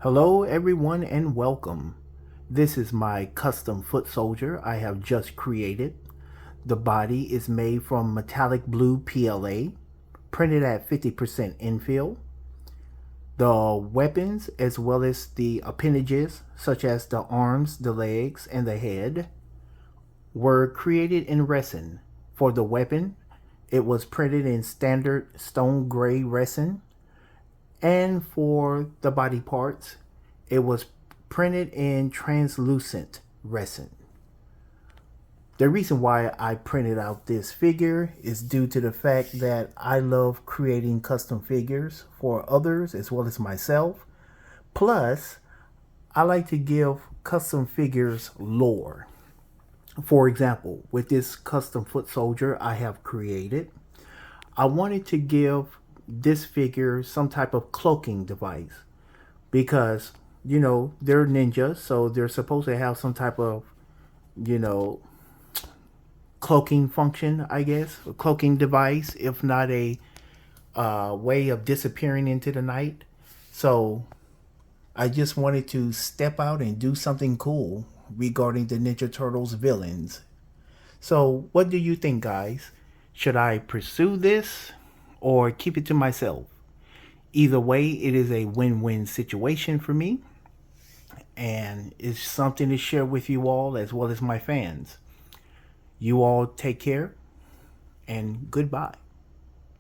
Hello everyone and welcome. This is my custom foot soldier I have just created. The body is made from metallic blue PLA, printed at 50% infill. The weapons as well as the appendages such as the arms, the legs, and the head were created in resin. For the weapon, it was printed in standard stone gray resin, and for the body parts, it was printed in translucent resin. The reason why I printed out this figure is due to the fact that I love creating custom figures for others as well as myself. Plus, I like to give custom figures lore. For example, with this custom foot soldier I have created, I wanted to give this figure some type of cloaking device because, they're ninjas, so they're supposed to have some type of, you know, cloaking function, I guess, a cloaking device, if not a way of disappearing into the night. So I just wanted to step out and do something cool regarding the Ninja Turtles villains. So, what do you think, guys? Should I pursue this or keep it to myself? Either way, it is a win win situation for me, and it's something to share with you all as well as my fans. You all take care and goodbye.